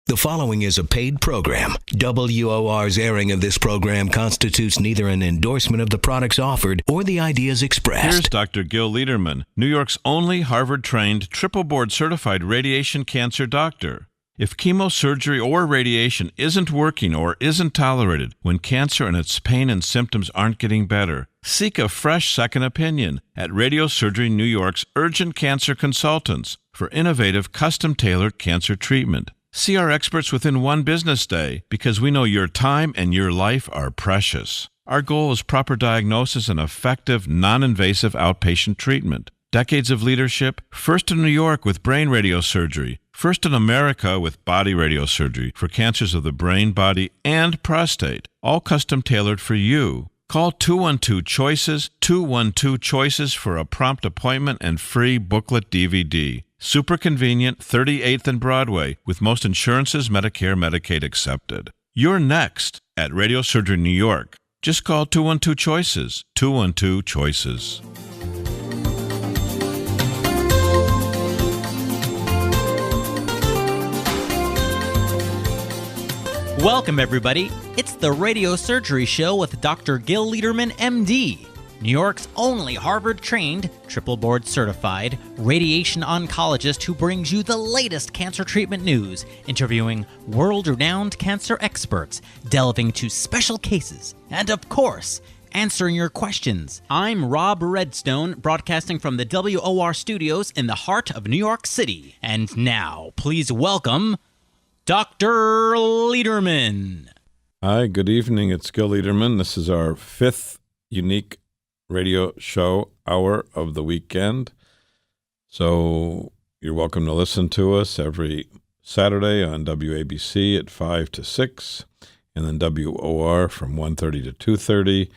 The following is a paid program. WOR's airing of this program constitutes neither an endorsement of the products offered or the ideas expressed. Here's Dr. Gil Lederman, New York's only Harvard-trained, triple-board certified radiation cancer doctor. If chemosurgery or radiation isn't working or isn't tolerated, when cancer and its pain and symptoms aren't getting better, seek a fresh second opinion at Radiosurgery New York's Urgent Cancer Consultants for innovative, custom-tailored cancer treatment. See our experts within one business day because we know your time and your life are precious. Our goal is proper diagnosis and effective, non-invasive outpatient treatment. Decades of leadership, first in New York with brain radiosurgery, first in America with body radiosurgery for cancers of the brain, body, and prostate, all custom-tailored for you. Call 212-CHOICES, 212-CHOICES for a prompt appointment and free booklet DVD. Super convenient, 38th and Broadway, with most insurances, Medicare, Medicaid accepted. You're next at Radiosurgery New York. Just call 212-CHOICES, 212-CHOICES. Welcome, everybody. It's the Radiosurgery Show with Dr. Gil Lederman, MD, New York's only Harvard-trained, triple-board certified radiation oncologist who brings you the latest cancer treatment news, interviewing world-renowned cancer experts, delving into special cases, and, of course, answering your questions. I'm Rob Redstone, broadcasting from the WOR studios in the heart of New York City. And now, please welcome Dr. Lederman. Hi, good evening. It's Gil Lederman. This is our fifth unique radio show hour of the weekend. So you're welcome to listen to us every Saturday on WABC at 5 to 6, and then WOR from 1:30 to 2:30,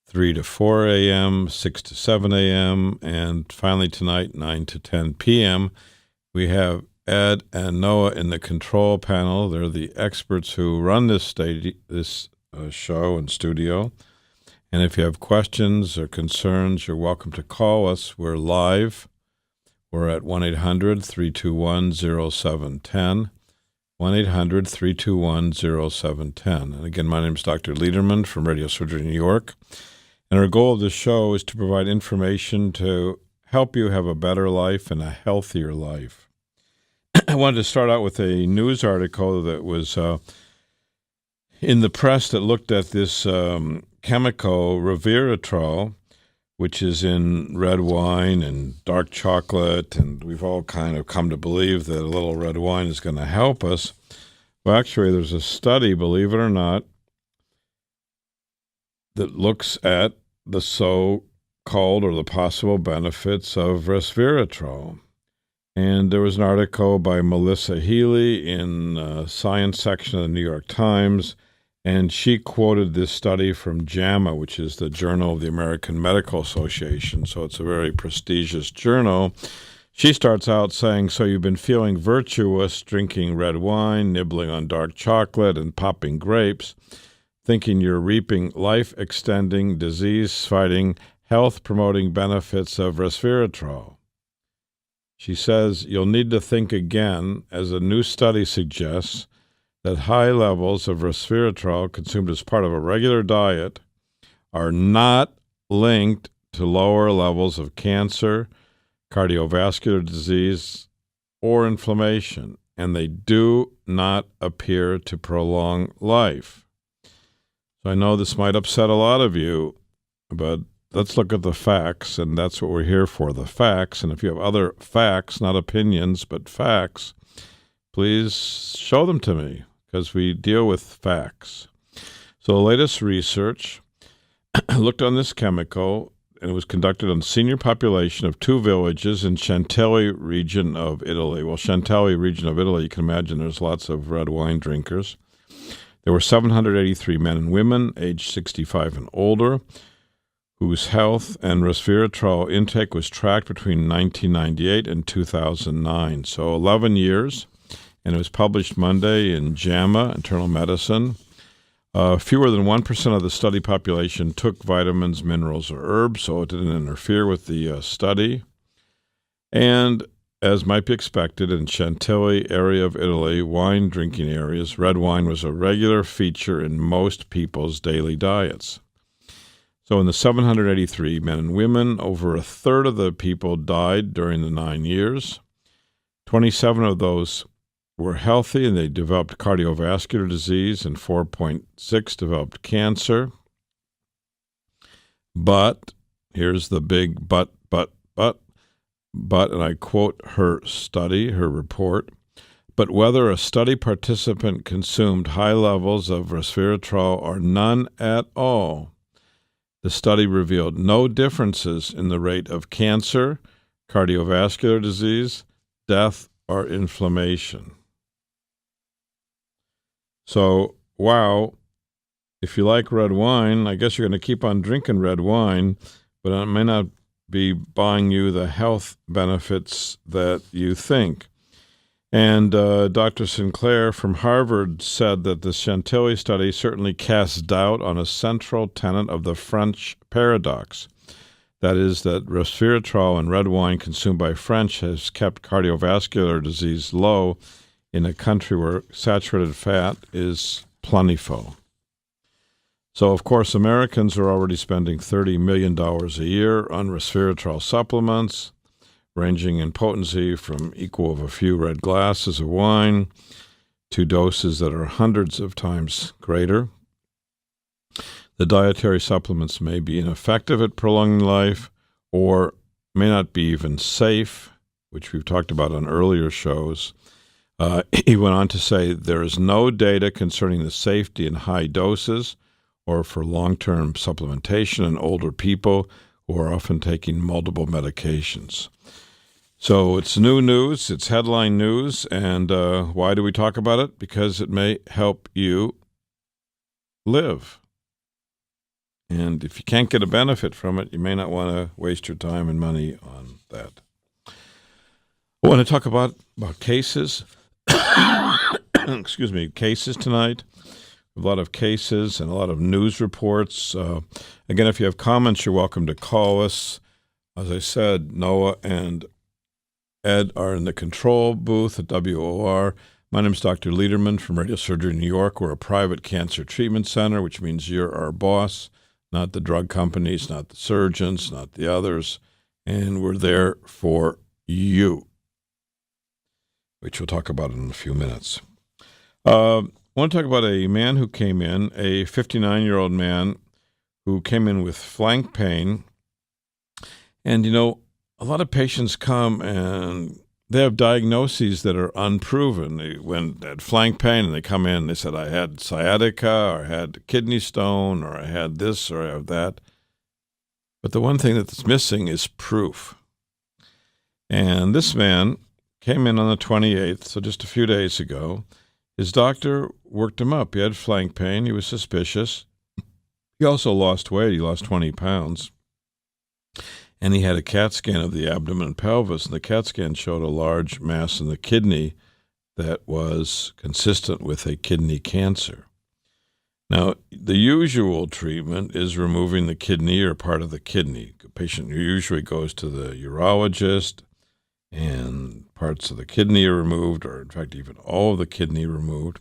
3 to 4 a.m., 6 to 7 a.m., and finally tonight, 9 to 10 p.m. We have Ed and Noah in the control panel. They're the experts who run this show and studio. And if you have questions or concerns, you're welcome to call us. We're live. We're at 1-800-321-0710, 1-800-321-0710. And again, my name is Dr. Lederman from Radiosurgery New York. And our goal of the show is to provide information to help you have a better life and a healthier life. I wanted to start out with a news article that was in the press that looked at this chemical resveratrol, which is in red wine and dark chocolate, and we've all kind of come to believe that a little red wine is going to help us. Well, actually, there's a study, believe it or not, that looks at the so-called or the possible benefits of resveratrol. And there was an article by Melissa Healy in the science section of the New York Times, and she quoted this study from JAMA, which is the Journal of the American Medical Association, so it's a very prestigious journal. She starts out saying, so you've been feeling virtuous, drinking red wine, nibbling on dark chocolate, and popping grapes, thinking you're reaping life-extending, disease-fighting, health-promoting benefits of resveratrol. She says you'll need to think again, as a new study suggests that high levels of resveratrol consumed as part of a regular diet are not linked to lower levels of cancer, cardiovascular disease, or inflammation, and they do not appear to prolong life. So I know this might upset a lot of you, but let's look at the facts, and that's what we're here for, the facts. And if you have other facts, not opinions, but facts, please show them to me, because we deal with facts. So the latest research looked on this chemical, and it was conducted on the senior population of 2 villages in Chantilly region of Italy. Well, Chantilly region of Italy, you can imagine there's lots of red wine drinkers. There were 783 men and women aged 65 and older, whose health and resveratrol intake was tracked between 1998 and 2009. So 11 years, and it was published Monday in JAMA, Internal Medicine. Fewer than 1% of the study population took vitamins, minerals, or herbs, so it didn't interfere with the study. And as might be expected in Chantilly area of Italy, wine drinking areas, red wine was a regular feature in most people's daily diets. So in the 783 men and women, over a third of the people died during the 9 years. 27 of those were healthy and they developed cardiovascular disease, and 4.6 developed cancer. But, here's the big but, and I quote her study, her report, but whether a study participant consumed high levels of resveratrol or none at all, the study revealed no differences in the rate of cancer, cardiovascular disease, death, or inflammation. So, wow, if you like red wine, I guess you're going to keep on drinking red wine, but it may not be buying you the health benefits that you think. And Dr. Sinclair from Harvard said that the Chantilly study certainly casts doubt on a central tenet of the French paradox. That is that resveratrol and red wine consumed by French has kept cardiovascular disease low in a country where saturated fat is plentiful. So, of course, Americans are already spending $30 million a year on resveratrol supplements, ranging in potency from equal of a few red glasses of wine to doses that are hundreds of times greater. The dietary supplements may be ineffective at prolonging life or may not be even safe, which we've talked about on earlier shows. He went on to say there is no data concerning the safety in high doses or for long-term supplementation in older people who are often taking multiple medications. So it's new news, it's headline news, and why do we talk about it? Because it may help you live. And if you can't get a benefit from it, you may not want to waste your time and money on that. I want to talk about cases. Cases tonight. A lot of cases and a lot of news reports. Again, if you have comments, you're welcome to call us. As I said, Noah and Ed are in the control booth at WOR. My name is Dr. Lederman from Radiosurgery New York. We're a private cancer treatment center, which means you're our boss, not the drug companies, not the surgeons, not the others. And we're there for you, which we'll talk about in a few minutes. I want to talk about a man who came in, a 59-year-old man who came in with flank pain. And, you know, a lot of patients come and they have diagnoses that are unproven. They had flank pain and they come in and they said, I had sciatica or I had kidney stone or I had this or I have that. But the one thing that's missing is proof. And this man came in on the 28th, so just a few days ago. His doctor worked him up. He had flank pain. He was suspicious. He also lost weight. He lost 20 pounds. And he had a CAT scan of the abdomen and pelvis, and the CAT scan showed a large mass in the kidney that was consistent with a kidney cancer. Now, the usual treatment is removing the kidney or part of the kidney. The patient usually goes to the urologist, and parts of the kidney are removed, or in fact, even all of the kidney removed.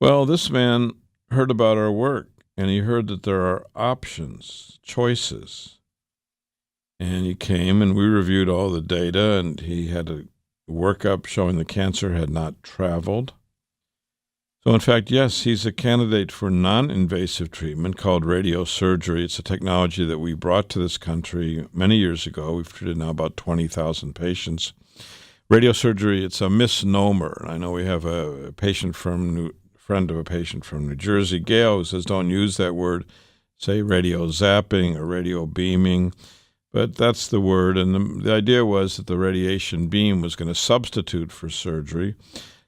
Well, this man heard about our work, and he heard that there are options, choices. And he came, and we reviewed all the data, and he had a workup showing the cancer had not traveled. So, in fact, yes, he's a candidate for non-invasive treatment called radiosurgery. It's a technology that we brought to this country many years ago. We've treated now about 20,000 patients. Radiosurgery, it's a misnomer. I know we have a friend of a patient from New Jersey, Gail, who says don't use that word. Say radio zapping or radio beaming. But that's the word. And the idea was that the radiation beam was going to substitute for surgery,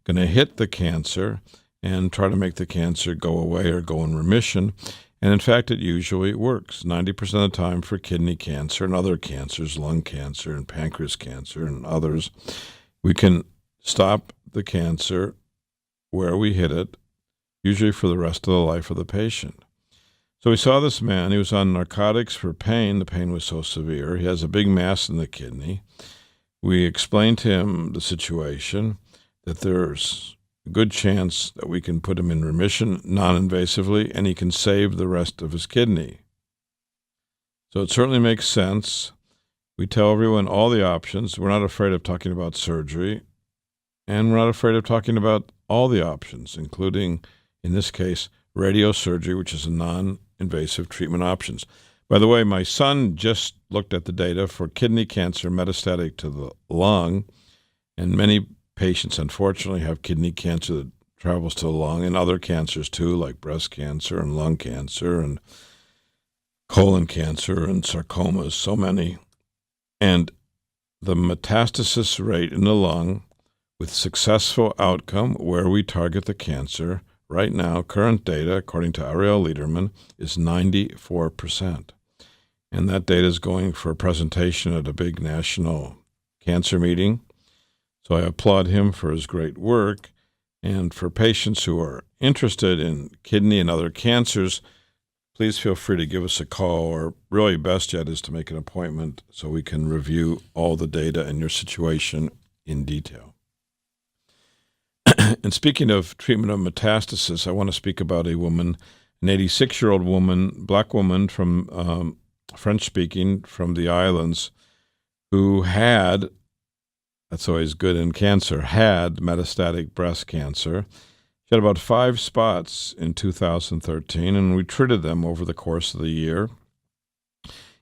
going to hit the cancer and try to make the cancer go away or go in remission. And in fact, it usually works 90% of the time for kidney cancer and other cancers, lung cancer and pancreas cancer and others. We can stop the cancer where we hit it, usually for the rest of the life of the patient. So we saw this man. He was on narcotics for pain. The pain was so severe. He has a big mass in the kidney. We explained to him the situation, that there's a good chance that we can put him in remission non-invasively, and he can save the rest of his kidney. So it certainly makes sense. We tell everyone all the options. We're not afraid of talking about surgery, and we're not afraid of talking about all the options, including, in this case, radiosurgery, which is a non-invasive treatment options. By the way, my son just looked at the data for kidney cancer metastatic to the lung, and many patients, unfortunately, have kidney cancer that travels to the lung, and other cancers too, like breast cancer and lung cancer and colon cancer and sarcomas, so many. And the metastasis rate in the lung with successful outcome where we target the cancer, right now, current data, according to Gil Lederman, is 94%. And that data is going for a presentation at a big national cancer meeting. So I applaud him for his great work. And for patients who are interested in kidney and other cancers, please feel free to give us a call, or really best yet is to make an appointment so we can review all the data and your situation in detail. And speaking of treatment of metastasis, I want to speak about a woman, an 86-year-old woman, black woman from French-speaking from the islands, who had, that's always good in cancer, had metastatic breast cancer. She had about 5 spots in 2013, and we treated them over the course of the year.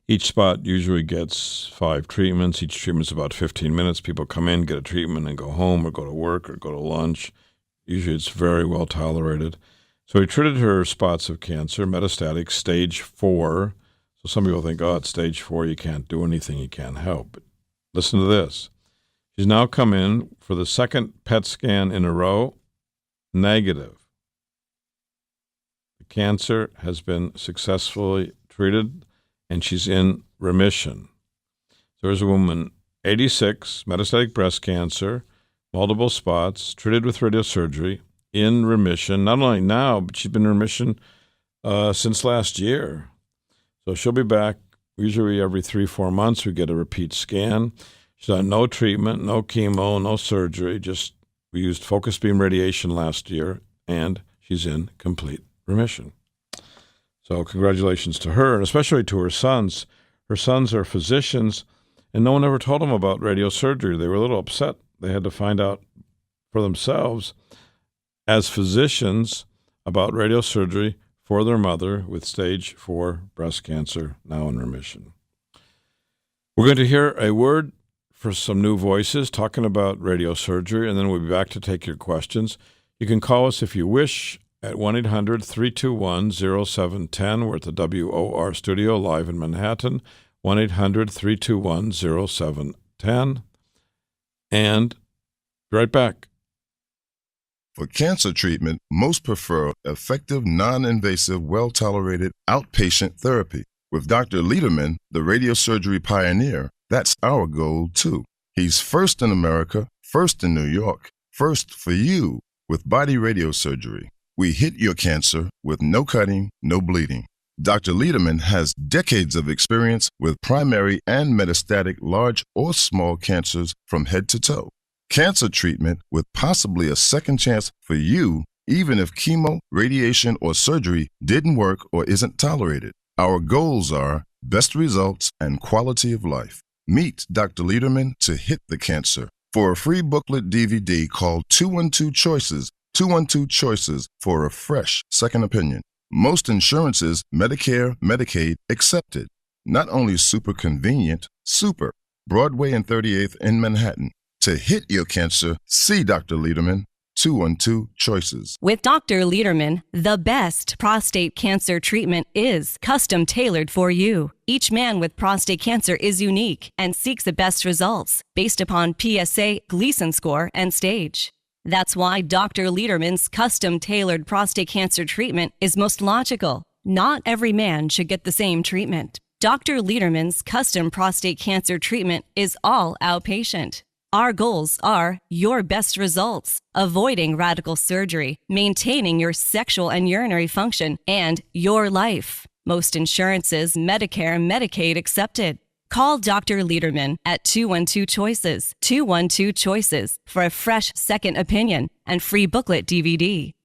Each spot usually gets 5 treatments. Each treatment's about 15 minutes. People come in, get a treatment, and go home or go to work or go to lunch. Usually it's very well tolerated. So we treated her spots of cancer, metastatic, stage 4. So some people think, oh, it's stage 4, you can't do anything, you can't help. But listen to this. She's now come in for the second PET scan in a row, negative. The cancer has been successfully treated, and she's in remission. So there's a woman, 86, metastatic breast cancer, multiple spots, treated with radiosurgery, in remission. Not only now, but she's been in remission since last year. So she'll be back usually every 3-4 months. We get a repeat scan. She's on no treatment, no chemo, no surgery. Just we used focused beam radiation last year, and she's in complete remission. So congratulations to her, and especially to her sons. Her sons are physicians, and no one ever told them about radiosurgery. They were a little upset. They had to find out for themselves as physicians about radiosurgery for their mother with stage 4 breast cancer, now in remission. We're going to hear a word for some new voices talking about radiosurgery, and then we'll be back to take your questions. You can call us if you wish at 1-800-321-0710. We're at the WOR studio live in Manhattan, 1-800-321-0710. And be right back. For cancer treatment, most prefer effective, non-invasive, well-tolerated outpatient therapy. With Dr. Lederman, the radiosurgery pioneer, that's our goal, too. He's first in America, first in New York, first for you with body radiosurgery. We hit your cancer with no cutting, no bleeding. Dr. Lederman has decades of experience with primary and metastatic large or small cancers from head to toe. Cancer treatment with possibly a second chance for you, even if chemo, radiation, or surgery didn't work or isn't tolerated. Our goals are best results and quality of life. Meet Dr. Lederman to hit the cancer. For a free booklet DVD called 212 Choices, 212 Choices for a fresh second opinion. Most insurances, Medicare, Medicaid, accepted. Not only super convenient, super. Broadway and 38th in Manhattan. To hit your cancer, see Dr. Lederman. 212 Choices. With Dr. Lederman, the best prostate cancer treatment is custom tailored for you. Each man with prostate cancer is unique and seeks the best results based upon PSA, Gleason score, and stage. That's why Dr. Lederman's custom tailored prostate cancer treatment is most logical. Not every man should get the same treatment. Dr. Lederman's custom prostate cancer treatment is all outpatient. Our goals are your best results, avoiding radical surgery, maintaining your sexual and urinary function, and your life. Most insurances, Medicare and Medicaid accepted. Call Dr. Lederman at 212-CHOICES, 212-CHOICES for a fresh second opinion and free booklet DVD.